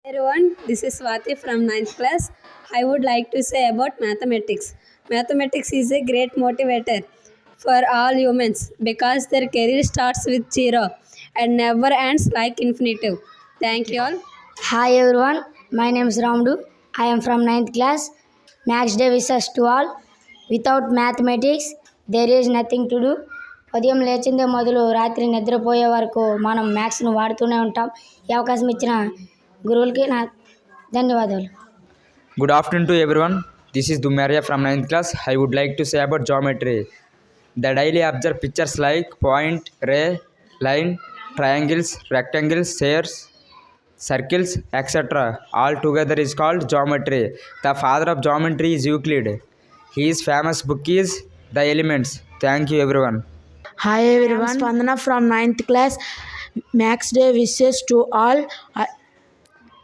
Everyone, this is Swati from ninth class. I would like to say about mathematics. Mathematics is a great motivator for all humans because their career starts with zero and never ends like infinitive. Thank you all. Hi everyone, my name is Ramdu. I am from ninth class. Max day wishes to all. Without mathematics, there is nothing to do. ఉదయం లేచిందే మొదలు రాత్రి నిద్రపోయే వరకు మనం మ్యాథ్స్ను వాడుతూనే ఉంటాం. ఈ అవకాశం ఇచ్చిన గురువులకి నా ధన్యవాదాలు. Good afternoon to everyone. This is Dumaria from 9th class. I would like to say about geometry. The daily observe pictures like point, ray, line, triangles, rectangles, spheres, circles, etc. All together is called geometry. The father of geometry is Euclid. His famous book is The Elements. Thank you everyone. Hi everyone, Spandana from 9th class. Max Day wishes to all.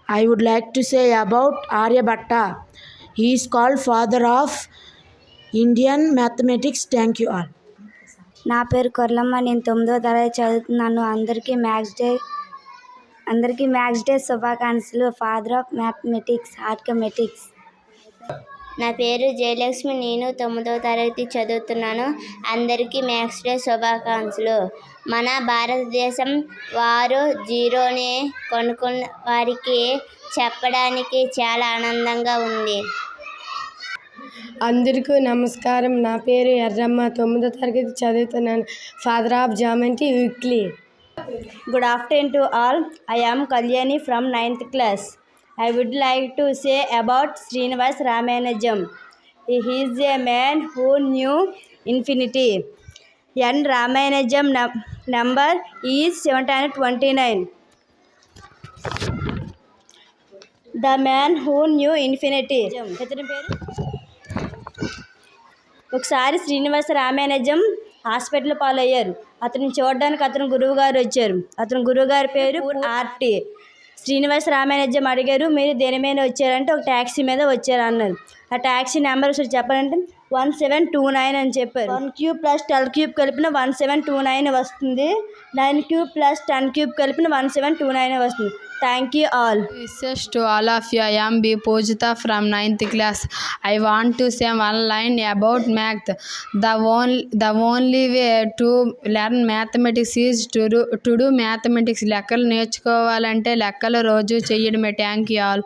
I would like to say about Aryabhatta. He is called father of Indian mathematics. Thank you all. నా పేరు కొర్లమ్మ. నేను 9వ తరగతి చదువుతున్నాను. అందరికీ maths day శుభాకాంక్షలు. Father of mathematics Archimedes. నా పేరు జయలక్ష్మి. నేను 9వ తరగతి చదువుతున్నాను. అందరికీ మ్యాథ్స్ డే శుభాకాంక్షలు. మన భారతదేశం వారు జీరోని కనుక్కున్న వారికి చెప్పడానికి చాలా ఆనందంగా ఉంది. అందరికీ నమస్కారం. నా పేరు ఎర్రమ్మ. 9వ తరగతి చదువుతున్నాను. Father of geometry Euclid. Good afternoon to all. I am Kalyani from 9th class. I would like to say about Srinivas Ramanujan. He is a man who knew infinity. N Ramanujan number is 729. The man who knew infinity. ఒకసారి Srinivasa Ramanujam hospital పాలయ్యారు. అతను చూడడానికి అతని గురువు గారు వచ్చారు. అతని గురువు గారి పేరు ఆర్టీ. శ్రీనివాస రామానుజం అడిగారు, మీరు దేని మీద వచ్చారంటే ఒక ట్యాక్సీ మీద వచ్చారు అన్నారు. ఆ ట్యాక్సీ నెంబర్ ఒకసారి చెప్పాలంటే 1729 అని చెప్పారు. 1 క్యూబ్ ప్లస్ 12 క్యూబ్ కలిపిన 1729 వస్తుంది. 9 క్యూబ్ ప్లస్ 10 క్యూబ్ కలిపిన 1729 వస్తుంది. Thank you all. Wishes to all of you. I am B. Pujita from 9th class. I want to say one line about math. The only way to learn mathematics is to do mathematics. లెక్కలు నేర్చుకోవాలంటే లెక్కలు రోజు చెయ్యడమే. Thank you all.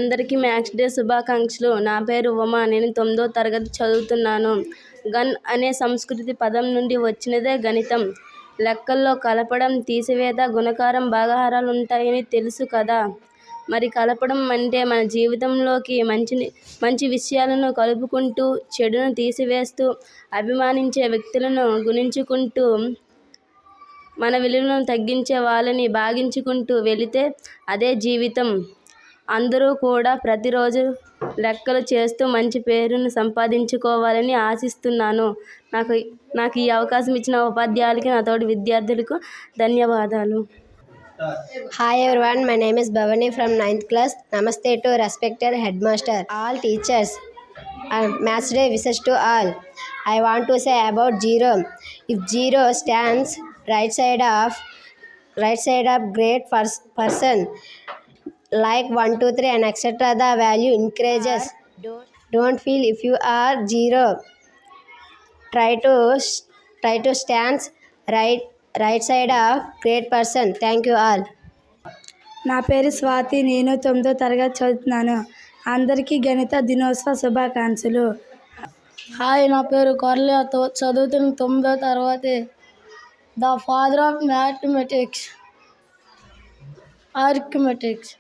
అందరికీ maths day శుభాకాంక్షలు. నా పేరు ఉమా. నేను 9వ తరగతి చదువుతున్నాను. గన్ అనే సంస్కృతి పదం నుండి వచ్చినదే గణితం. లెక్కల్లో కలపడం, తీసివేత, గుణకారం, భాగాహారాలు ఉంటాయని తెలుసు కదా. మరి కలపడం అంటే మన జీవితంలోకి మంచి విషయాలను కలుపుకుంటూ, చెడును తీసివేస్తూ, అభిమానించే వ్యక్తులను గుణించుకుంటూ, మన విలువలను తగ్గించే వాళ్ళని భాగించుకుంటూ వెళితే అదే జీవితం. అందరూ కూడా ప్రతిరోజు లెక్కలు చేస్తూ మంచి పేరును సంపాదించుకోవాలని ఆశిస్తున్నాను. నాకు ఈ అవకాశం ఇచ్చిన ఉపాధ్యాయులకి, నా తోటి విద్యార్థులకు ధన్యవాదాలు. Hi everyone, my name is Bhavani from 9th class. Namaste to respected headmaster, all teachers. Maths day wishes to all. I want to say about zero. If zero stands right side of great person like 1, 2, 3 and etc., the value increases. Don't feel if you are zero. Try to stand right side of great person. Thank you all. నా పేరు స్వాతి. నేను 9వ తరగతి చదువుతున్నాను. అందరికీ గణిత దినోత్సవ శుభాకాంక్షలు. Hi, నా పేరు కొర్ల. చదువుతున్న 9వ తరగతి. The father of mathematics ఆర్కమెటిక్స్.